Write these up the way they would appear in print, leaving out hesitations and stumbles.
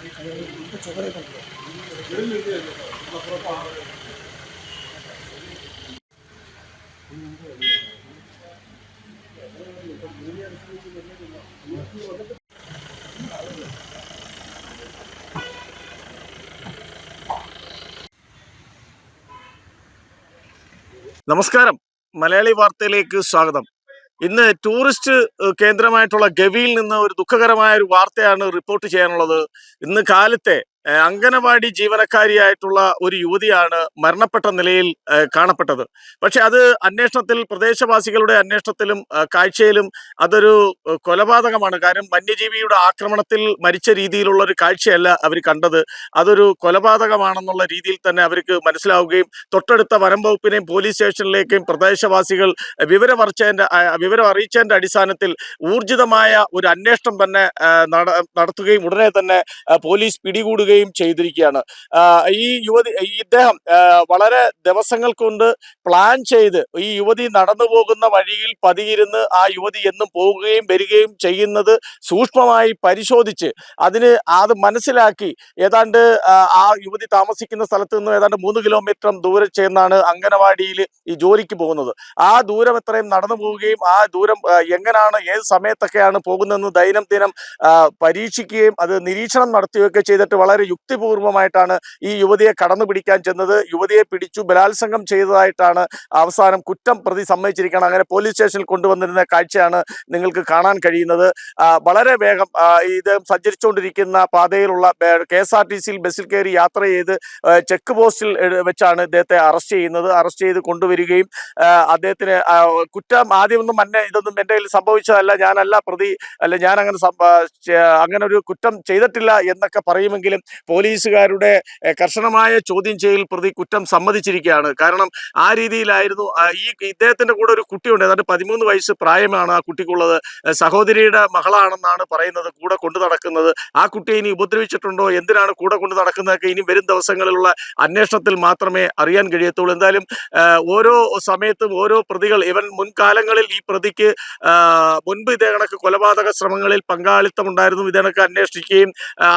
നമസ്കാരം, മലയാളി വാർത്തയിലേക്ക് സ്വാഗതം. ഇന്ന് ടൂറിസ്റ്റ് കേന്ദ്രമായിട്ടുള്ള ഗവിയിൽ നിന്ന് ഒരു ദുഃഖകരമായ ഒരു വാർത്തയാണ് റിപ്പോർട്ട് ചെയ്യാനുള്ളത്. ഇന്ന് കാലത്തെ അംഗനവാടി ജീവനക്കാരിയായിട്ടുള്ള ഒരു യുവതിയാണ് മരണപ്പെട്ട നിലയിൽ കാണപ്പെട്ടത്. പക്ഷെ അത് അന്വേഷണത്തിൽ, പ്രദേശവാസികളുടെ അന്വേഷണത്തിലും കാഴ്ചയിലും അതൊരു കൊലപാതകമാണ്. കാരണം വന്യജീവിയുടെ ആക്രമണത്തിൽ മരിച്ച രീതിയിലുള്ള ഒരു കാഴ്ചയല്ല അവർ കണ്ടത്. അതൊരു കൊലപാതകമാണെന്നുള്ള രീതിയിൽ തന്നെ അവർക്ക് മനസ്സിലാവുകയും തൊട്ടടുത്ത വനം വകുപ്പിനെയും പോലീസ് സ്റ്റേഷനിലേക്കും പ്രദേശവാസികൾ വിവരം അറിയിച്ചതിന്റെ അടിസ്ഥാനത്തിൽ ഊർജിതമായ ഒരു അന്വേഷണം തന്നെ നടത്തുകയും ഉടനെ തന്നെ പോലീസ് പിടികൂടുകയും ചെയ്തിരിക്കുകയാണ്. ഇദ്ദേഹം വളരെ ദിവസങ്ങൾ കൊണ്ട് പ്ലാൻ ചെയ്ത് ഈ യുവതി നടന്നു പോകുന്ന വഴിയിൽ പതിയിരുന്ന് ആ യുവതി എന്നും പോവുകയും വരികയും ചെയ്യുന്നത് സൂക്ഷ്മമായി പരിശോധിച്ച് അത് മനസ്സിലാക്കി ഏതാണ്ട് ആ യുവതി താമസിക്കുന്ന സ്ഥലത്ത് നിന്ന് ഏതാണ്ട് 3 കിലോമീറ്റർ ദൂരെ ചേർന്നാണ് അംഗനവാടിയിൽ ഈ ജോലിക്ക് പോകുന്നത്. ആ ദൂരം എത്രയും നടന്നു പോവുകയും ആ ദൂരം എങ്ങനെയാണ്, ഏത് സമയത്തൊക്കെയാണ് പോകുന്നതെന്ന് ദൈനംദിനം പരീക്ഷിക്കുകയും അത് നിരീക്ഷണം നടത്തുകയൊക്കെ ചെയ്തിട്ട് വളരെ യുക്തിപൂർവമായിട്ടാണ് ഈ യുവതിയെ കടന്നു പിടിക്കാൻ ചെന്നത്. യുവതിയെ പിടിച്ചു ബലാത്സംഗം ചെയ്തതായിട്ടാണ് അവസാനം കുറ്റം പ്രതി സമ്മതിച്ചിരിക്കണം. അങ്ങനെ പോലീസ് സ്റ്റേഷനിൽ കൊണ്ടുവന്നിരുന്ന കാഴ്ചയാണ് നിങ്ങൾക്ക് കാണാൻ കഴിയുന്നത്. വളരെ വേഗം ഇത് സഞ്ചരിച്ചുകൊണ്ടിരിക്കുന്ന പാതയിലുള്ള KSRTC ബസ്സിൽ കയറി യാത്ര ചെയ്ത് ചെക്ക് പോസ്റ്റിൽ വെച്ചാണ് ഇദ്ദേഹത്തെ അറസ്റ്റ് ചെയ്യുന്നത്. അറസ്റ്റ് ചെയ്ത് കൊണ്ടുവരികയും അദ്ദേഹത്തിന് കുറ്റം ആദ്യമൊന്നും ഇതൊന്നും എൻ്റെ കയ്യിൽ സംഭവിച്ചതല്ല, ഞാനല്ല പ്രതി, അല്ല ഞാൻ അങ്ങനെ ഒരു കുറ്റം ചെയ്തിട്ടില്ല എന്നൊക്കെ പറയുമെങ്കിലും പോലീസുകാരുടെ കർശനമായ ചോദ്യം ചെയ്യൽ പ്രതി കുറ്റം സമ്മതിച്ചിരിക്കുകയാണ്. കാരണം ആ രീതിയിലായിരുന്നു. ഇദ്ദേഹത്തിന്റെ കൂടെ ഒരു കുട്ടിയുണ്ട്, ഏതാണ്ട് 13 വയസ്സ് പ്രായമാണ് ആ കുട്ടിക്കുള്ളത്. സഹോദരിയുടെ മകളാണെന്നാണ് പറയുന്നത് കൂടെ കൊണ്ടു നടക്കുന്നത്. ആ കുട്ടിയെ ഇനി ഉപദ്രവിച്ചിട്ടുണ്ടോ, എന്തിനാണ് കൂടെ കൊണ്ടു നടക്കുന്നതൊക്കെ ഇനി വരും ദിവസങ്ങളിലുള്ള അന്വേഷണത്തിൽ മാത്രമേ അറിയാൻ കഴിയത്തുള്ളൂ. എന്തായാലും ഓരോ സമയത്തും ഓരോ പ്രതികൾ, ഇവൻ മുൻകാലങ്ങളിൽ ഈ പ്രതിക്ക് മുൻപ് ഇതേ കണക്ക് കൊലപാതക ശ്രമങ്ങളിൽ പങ്കാളിത്തം ഉണ്ടായിരുന്നു. ഇതേ കണക്ക് അന്വേഷിക്കുകയും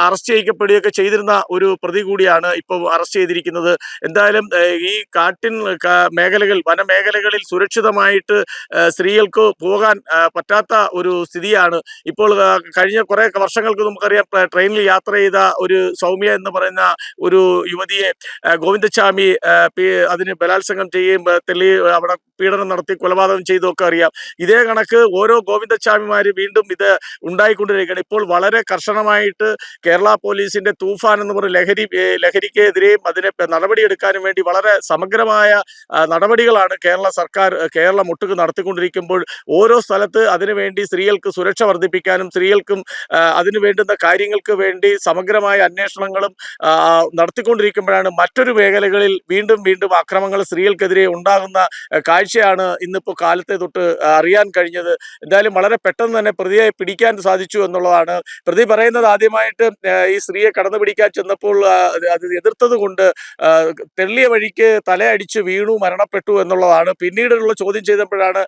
അറസ്റ്റ് ചെയ്യപ്പെടുകയൊക്കെ ചെയ്തിരുന്ന ഒരു പ്രതി കൂടിയാണ് ഇപ്പോൾ അറസ്റ്റ് ചെയ്തിരിക്കുന്നത്. എന്തായാലും ഈ വനമേഖലകളിൽ സുരക്ഷിതമായിട്ട് സ്ത്രീകൾക്ക് പോകാൻ പറ്റാത്ത ഒരു സ്ഥിതിയാണ് ഇപ്പോൾ. കഴിഞ്ഞ കുറെ വർഷങ്ങൾക്ക് നമുക്കറിയാം, ട്രെയിനിൽ യാത്ര ചെയ്ത ഒരു സൗമ്യ എന്ന് പറയുന്ന ഒരു യുവതിയെ ഗോവിന്ദച്ചാമി അതിന് ബലാത്സംഗം ചെയ്യുകയും അവിടെ പീഡനം നടത്തി കൊലപാതകം ചെയ്തൊക്കെ അറിയാം. ഇതേ കണക്ക് ഓരോ ഗോവിന്ദച്ചാമിമാര് വീണ്ടും ഇത് ഉണ്ടായിക്കൊണ്ടിരിക്കുകയാണ്. ഇപ്പോൾ വളരെ കർശനമായിട്ട് കേരള പോലീസിന്റെ തൂഫാൻ എന്ന് പറഞ്ഞ ലഹരിക്കെതിരെയും അതിനെ നടപടിയെടുക്കാനും വേണ്ടി വളരെ സമഗ്രമായ നടപടികളാണ് കേരള സർക്കാർ, കേരളം ഒട്ടുക്ക് നടത്തിക്കൊണ്ടിരിക്കുമ്പോൾ ഓരോ സ്ഥലത്ത് അതിനുവേണ്ടി സ്ത്രീകൾക്ക് സുരക്ഷ വർദ്ധിപ്പിക്കാനും സ്ത്രീകൾക്കും അതിനു വേണ്ടുന്ന കാര്യങ്ങൾക്ക് വേണ്ടി സമഗ്രമായ അന്വേഷണങ്ങളും നടത്തിക്കൊണ്ടിരിക്കുമ്പോഴാണ് മറ്റൊരു മേഖലകളിൽ വീണ്ടും അക്രമങ്ങൾ സ്ത്രീകൾക്കെതിരെ ഉണ്ടാകുന്ന കാഴ്ചയാണ് ഇന്നിപ്പോൾ കാലത്തെ തൊട്ട് അറിയാൻ കഴിഞ്ഞത്. എന്തായാലും വളരെ പെട്ടെന്ന് തന്നെ പ്രതിയെ പിടിക്കാൻ സാധിച്ചു എന്നുള്ളതാണ്. പ്രതി പറയുന്നത് ആദ്യമായിട്ട് ഈ സ്ത്രീയെ കടന്നു പിടിക്കാൻ ചെന്നപ്പോൾ അത് എതിർത്തത് കൊണ്ട് തെള്ളിയ വഴിക്ക് തലയടിച്ച് വീണു മരണപ്പെട്ടു എന്നുള്ളതാണ്. പിന്നീടുള്ള ചോദ്യം ചെയ്തപ്പോഴാണ്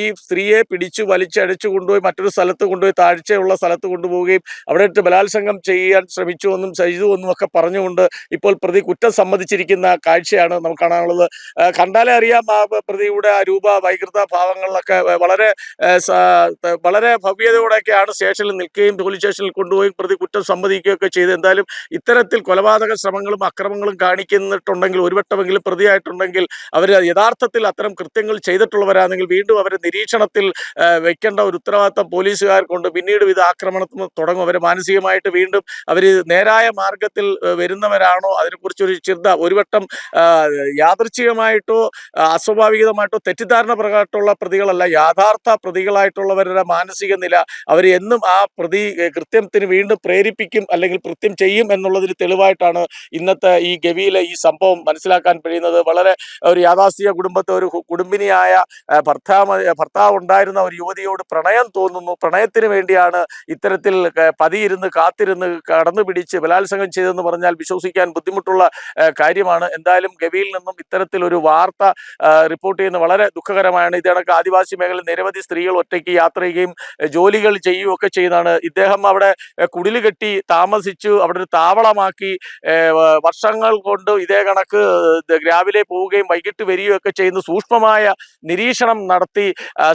ഈ സ്ത്രീയെ പിടിച്ചു വലിച്ചടിച്ചു കൊണ്ടുപോയി മറ്റൊരു സ്ഥലത്ത് കൊണ്ടുപോയി, താഴ്ചയുള്ള സ്ഥലത്ത് കൊണ്ടുപോവുകയും അവിടെ ബലാത്സംഗം ചെയ്യാൻ ചെയ്തു എന്നും ഒക്കെ പറഞ്ഞുകൊണ്ട് ഇപ്പോൾ പ്രതി കുറ്റം സമ്മതിച്ചിരിക്കുന്ന കാഴ്ചയാണ് നമുക്ക് കാണാനുള്ളത്. കണ്ടാലേ അറിയാം ആ പ്രതിയുടെ ആ വൈകൃത ഭാവങ്ങളിലൊക്കെ വളരെ ഭവ്യതയോടെയൊക്കെയാണ് സ്റ്റേഷനിൽ നിൽക്കുകയും പോലീസ് സ്റ്റേഷനിൽ കൊണ്ടുപോയി പ്രതി കുറ്റം സമ്മതിക്കുകയൊക്കെ ചെയ്ത്. എന്തായാലും ഇത്തരത്തിൽ കൊലപാതക ശ്രമങ്ങളും അക്രമങ്ങളും കാണിക്കുന്നിട്ടുണ്ടെങ്കിൽ, ഒരുവട്ടമെങ്കിലും പ്രതിയായിട്ടുണ്ടെങ്കിൽ അവർ യഥാർത്ഥത്തിൽ അത്തരം കൃത്യങ്ങൾ ചെയ്തിട്ടുള്ളവരാണെങ്കിൽ വീണ്ടും അവരെ നിരീക്ഷണത്തിൽ വെക്കേണ്ട ഒരു ഉത്തരവാദിത്തം പോലീസുകാർക്കുണ്ട്. പിന്നീട് ഇത് ആക്രമണത്തിന് തുടങ്ങും. അവരെ മാനസികമായിട്ട് വീണ്ടും അവർ നേരായ മാർഗത്തിൽ വരുന്നവരാണോ, അതിനെക്കുറിച്ചൊരു ചിന്ത. ഒരുവട്ടം യാദൃച്ഛികമായിട്ടോ അസ്വാഭാവികമായിട്ടോ തെറ്റിദ്ധാരണ പ്രകാരമുള്ള പ്രതികളല്ല, യഥാർത്ഥ പ്രതികളായിട്ടുള്ളവരുടെ മാനസിക നില അവർ എന്നും ആ പ്രതി കൃത്യത്തിന് വീണ്ടും പ്രേരിപ്പിക്കും അല്ലെങ്കിൽ കൃത്യം ചെയ്യും എന്നുള്ളതിന് തെളിവായിട്ടാണ് ഇന്നത്തെ ഈ ഗവിയിലെ ഈ സംഭവം മനസ്സിലാക്കാൻ കഴിയുന്നത്. വളരെ ഒരു യാഥാസ്ഥിക കുടുംബത്തെ, ഒരു കുടുംബിനിയായ ഭർത്താവ് ഉണ്ടായിരുന്ന ഒരു യുവതിയോട് പ്രണയം തോന്നുന്നു. പ്രണയത്തിന് വേണ്ടിയാണ് ഇത്തരത്തിൽ കാത്തിരുന്ന് കടന്നു പിടിച്ച് ബലാത്സംഗം ചെയ്തെന്ന് പറഞ്ഞാൽ വിശ്വസിക്കാൻ ബുദ്ധിമുട്ടുള്ള കാര്യമാണ്. എന്തായാലും ഗവിയിൽ നിന്നും ഇത്തരത്തിലൊരു വാർത്ത റിപ്പോർട്ട് ചെയ്യുന്നത് വളരെ ദുഃഖകരമാണ്. ഇതേണക്ക് ആദിവാസി മേഖലയിൽ നിരവധി സ്ത്രീകൾ ഒറ്റയ്ക്ക് യാത്ര ചെയ്യുകയും ജോലികൾ ചെയ്യുകയും ഒക്കെ ചെയ്യുന്നതാണ്. ഇദ്ദേഹം അവിടെ കുടില് കെട്ടി താമസിച്ച് പിടിച്ചു അവിടെ ഒരു താവളമാക്കി വർഷങ്ങൾ കൊണ്ട് ഇതേ കണക്ക് രാവിലെ പോവുകയും വൈകിട്ട് വരികയും ഒക്കെ ചെയ്യുന്ന സൂക്ഷ്മമായ നിരീക്ഷണം നടത്തി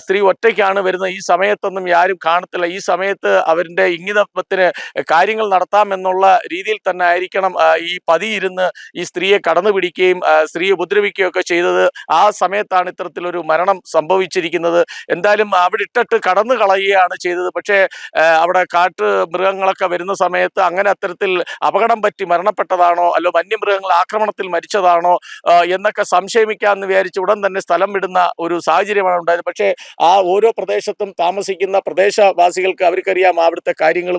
സ്ത്രീ ഒറ്റയ്ക്കാണ് വരുന്നത്, ഈ സമയത്തൊന്നും ആരും കാണത്തില്ല, ഈ സമയത്ത് അവരുടെ ഇംഗിതത്തിന് കാര്യങ്ങൾ നടത്താമെന്നുള്ള രീതിയിൽ തന്നെ ആയിരിക്കണം ഈ പതി ഇരുന്ന് ഈ സ്ത്രീയെ കടന്നു പിടിക്കുകയും സ്ത്രീയെ ഉപദ്രവിക്കുകയും ഒക്കെ ചെയ്തത്. ആ സമയത്താണ് ഇത്തരത്തിലൊരു മരണം സംഭവിച്ചിരിക്കുന്നത്. എന്തായാലും അവിടെ ഇട്ടിട്ട് കടന്നു കളയുകയാണ് ചെയ്തത്. പക്ഷേ അവിടെ കാട്ട് മൃഗങ്ങളൊക്കെ വരുന്ന സമയത്ത് അങ്ങനെ അത്തരത്തിൽ അപകടം പറ്റി മരണപ്പെട്ടതാണോ അല്ലോ വന്യമൃഗങ്ങൾ ആക്രമണത്തിൽ മരിച്ചതാണോ എന്നൊക്കെ സംശയിക്കാമെന്ന് വിചാരിച്ച് ഉടൻ തന്നെ സ്ഥലം വിടുന്ന ഒരു സാഹചര്യമാണ് ഉണ്ടായത്. പക്ഷേ ആ ഓരോ പ്രദേശത്തും താമസിക്കുന്ന പ്രദേശവാസികൾക്ക് അവർക്കറിയാം അവിടുത്തെ കാര്യങ്ങൾ.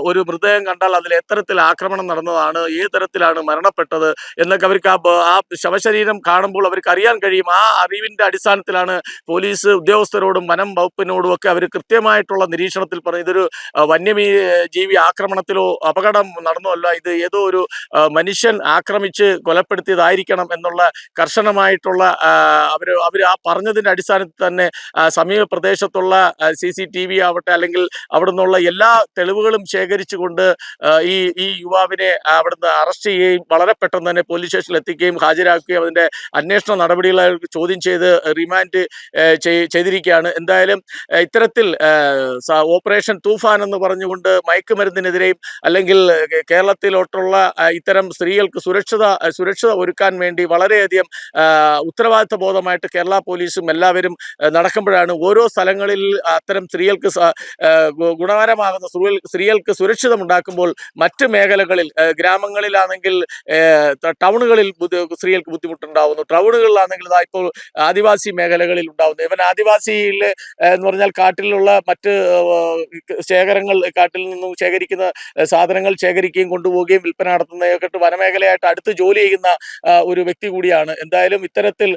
ഒരു മൃതദേഹം കണ്ടാൽ അതിൽ എത്തരത്തിൽ ആക്രമണം നടന്നതാണ്, ഏത് തരത്തിലാണ് മരണപ്പെട്ടത് എന്നൊക്കെ അവർക്ക് ആ ശവശരീരം കാണുമ്പോൾ അവർക്ക് അറിയാൻ കഴിയും. ആ അറിവിന്റെ അടിസ്ഥാനത്തിലാണ് പോലീസ് ഉദ്യോഗസ്ഥരോടും വനം വകുപ്പിനോടും ഒക്കെ അവർ കൃത്യമായിട്ടുള്ള നിരീക്ഷണത്തിൽ പറഞ്ഞു ഇതൊരു ജീവി ആക്രമണത്തിലോ അപകടം നടന്നല്ല, ഇത് ഏതോ ഒരു മനുഷ്യൻ ആക്രമിച്ച് കൊലപ്പെടുത്തിയതായിരിക്കണം എന്നുള്ള കർശനമായിട്ടുള്ള അവർ ആ പറഞ്ഞതിന്റെ അടിസ്ഥാനത്തിൽ തന്നെ സമീപ പ്രദേശത്തുള്ള CCTV ആവട്ടെ അല്ലെങ്കിൽ അവിടെ നിന്നുള്ള എല്ലാ തെളിവുകളും ശേഖരിച്ചുകൊണ്ട് ഈ യുവാവിനെ അവിടുന്ന് അറസ്റ്റ് ചെയ്യുകയും വളരെ പെട്ടെന്ന് തന്നെ പോലീസ് സ്റ്റേഷനിൽ എത്തിക്കുകയും ഹാജരാക്കുകയും അതിന്റെ അന്വേഷണ നടപടികളെ ചോദ്യം ചെയ്ത് റിമാൻഡ് ചെയ്തിരിക്കുകയാണ്. എന്തായാലും ഇത്തരത്തിൽ ഓപ്പറേഷൻ തൂഫാൻ എന്ന് പറഞ്ഞുകൊണ്ട് മയക്കുമരുന്നിനെതിരെയും അല്ലെങ്കിൽ കേരളത്തിലോട്ടുള്ള ഇത്തരം സ്ത്രീകൾക്ക് സുരക്ഷ ഒരുക്കാൻ വേണ്ടി വളരെയധികം ഉത്തരവാദിത്ത ബോധമായിട്ട് കേരള പോലീസും എല്ലാവരും നടക്കുമ്പോഴാണ് ഓരോ സ്ഥലങ്ങളിൽ അത്തരം സ്ത്രീകൾക്ക് ഗുണകരമാകുന്ന സ്ത്രീകൾക്ക് സുരക്ഷിതം ഉണ്ടാക്കുമ്പോൾ മറ്റ് മേഖലകളിൽ ഗ്രാമങ്ങളിലാണെങ്കിൽ ടൗണുകളിൽ സ്ത്രീകൾക്ക് ബുദ്ധിമുട്ടുണ്ടാവുന്നു, ടൗണുകളിലാണെങ്കിൽ ഇപ്പോൾ ആദിവാസി മേഖലകളിൽ ഉണ്ടാവുന്നു. ഇവൻ ആദിവാസിയിൽ എന്ന് പറഞ്ഞാൽ കാട്ടിലുള്ള മറ്റ് ശേഖരങ്ങൾ, കാട്ടിൽ നിന്നും ശേഖരിക്കുന്ന സാധനങ്ങൾ ശേഖരിക്കുകയും കൊണ്ടുപോവുകയും വിൽപ്പന നടത്തുന്നതൊക്കെ വനമേഖലയായിട്ട് അടുത്ത് ജോലി ചെയ്യുന്ന ഒരു വ്യക്തി കൂടിയാണ്. എന്തായാലും ഇത്തരത്തിൽ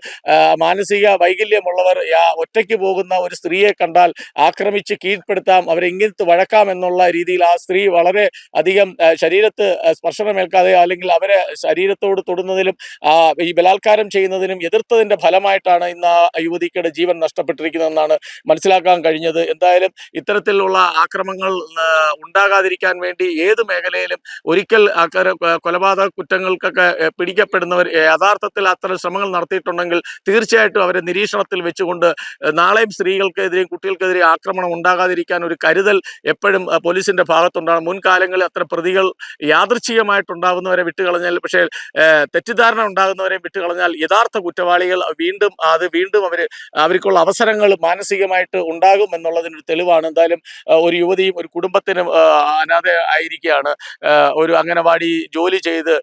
മാനസിക വൈകല്യമുള്ളവർ ഒറ്റയ്ക്ക് പോകുന്ന ഒരു സ്ത്രീയെ കണ്ടാൽ ആക്രമിച്ച് കീഴ്പ്പെടുത്താം, അവരെ ഇങ്ങനത്തെ വഴക്കാം എന്നുള്ള രീതിയിൽ ആ സ്ത്രീ വളരെ അധികം ശരീരത്ത് സ്പർശനമേൽക്കാതെ അല്ലെങ്കിൽ അവരെ ശരീരത്തോട് തൊടുന്നതിലും ഈ ബലാത്കാരം ചെയ്യുന്നതിനും എതിർത്തതിന്റെ ഫലമായിട്ടാണ് ഇന്ന് ആ യുവതിയുടെ ജീവൻ നഷ്ടപ്പെട്ടിരിക്കുന്നതെന്നാണ് മനസ്സിലാക്കാൻ കഴിഞ്ഞത്. എന്തായാലും ഇത്തരത്തിലുള്ള ആക്രമണങ്ങൾ ഉണ്ടാകാതിരിക്കാൻ വേണ്ടി ഏത് മേഖലയിലും ഒരിക്കൽ കൊലപാതക കുറ്റങ്ങൾക്കൊക്കെ പിടിക്കപ്പെടുന്നവർ യഥാർത്ഥത്തിൽ അത്തരം ശ്രമങ്ങൾ നടത്തിയിട്ടുണ്ടെങ്കിൽ തീർച്ചയായിട്ടും അവരെ നിരീക്ഷണത്തിൽ വെച്ചുകൊണ്ട് നാളെയും സ്ത്രീകൾക്കെതിരെയും കുട്ടികൾക്കെതിരെ ആക്രമണം ഉണ്ടാകാതിരിക്കാൻ ഒരു കരുതൽ എപ്പോഴും പോലീസിന്റെ ഭാഗത്തുണ്ടാകും. മുൻകാലങ്ങളിൽ അത്തരം പ്രതികൾ യാദൃച്ഛികമായിട്ടുണ്ടാകുന്നവരെ വിട്ടുകളഞ്ഞാൽ, പക്ഷേ തെറ്റിദ്ധാരണ ഉണ്ടാകുന്നവരെ വിട്ടുകളഞ്ഞാൽ യഥാർത്ഥ കുറ്റവാളികൾ വീണ്ടും അവർക്കുള്ള അവസരങ്ങൾ മാനസികമായിട്ട് ഉണ്ടാകും എന്നുള്ളതിനൊരു തെളിവാണ്. എന്തായാലും ഒരു യുവതിയും ഒരു കുടുംബത്തിനും അനാഥ ആയിരിക്കുകയാണ്. ഒരു അംഗനവാടി ജോലി ചെയ്ത്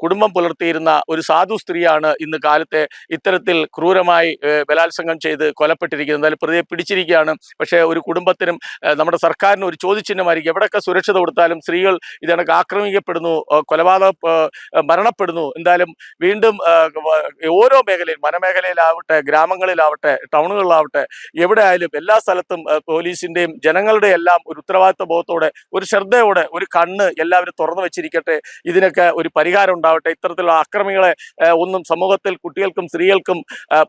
കുടുംബം പുലർത്തിയിരുന്ന ഒരു സാധു സ്ത്രീയാണ് ഇന്ന് കാലത്തെ ഇത്തരത്തിൽ ക്രൂരമായി ബലാത്സംഗം ചെയ്ത് കൊലപ്പെട്ടിരിക്കുന്നത്. എന്തായാലും പ്രതിയെ പിടിച്ചിരിക്കുകയാണ്. പക്ഷേ ഒരു കുടുംബത്തിനും നമ്മുടെ സർക്കാരിനും ഒരു ചോദ്യചിഹ്നമായിരിക്കും. എവിടെയൊക്കെ സുരക്ഷിത കൊടുത്താലും സ്ത്രീകൾ ഇതിനൊക്കെ ആക്രമിക്കപ്പെടുന്നു, മരണപ്പെടുന്നു. എന്തായാലും വീണ്ടും ഓരോ മേഖലയിൽ, വനമേഖലയിലാവട്ടെ, ഗ്രാമങ്ങളിലാവട്ടെ, ടൗണുകളിലാവട്ടെ, എവിടെ ആയാലും എല്ലാ സ്ഥലത്തും പോലീസിന്റെയും ജനങ്ങളുടെ എല്ലാം ഒരു ഉത്തരവാദിത്വ ബോധത്തോടെ, ഒരു ശ്രദ്ധയോടെ, ഒരു കണ്ണ് എല്ലാവരും തുറന്നു വെച്ചിരിക്കട്ടെ. ഇതിനൊക്കെ ഒരു പരിഹാരം ഉണ്ടാവട്ടെ. ഇത്തരത്തിലുള്ള അക്രമികളെ ഒന്നും സമൂഹത്തിൽ കുട്ടികൾക്കും സ്ത്രീകൾക്കും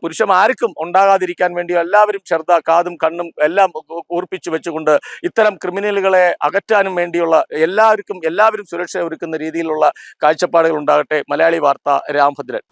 പുരുഷന്മാർക്കും ഉണ്ടാകാതിരിക്കാൻ വേണ്ടി എല്ലാവരും ശ്രദ്ധ, കാതും കണ്ണും എല്ലാം കൂർപ്പിച്ചു വെച്ചുകൊണ്ട് ഇത്തരം ക്രിമിനലുകളെ അകറ്റാനും വേണ്ടിയുള്ള എല്ലാവരും സുരക്ഷ ഒരുക്കുന്ന രീതിയിലുള്ള കാഴ്ചപ്പാടുകൾ ഉണ്ടാകട്ടെ. മലയാളി വാർത്ത, രാംഭദ്രൻ.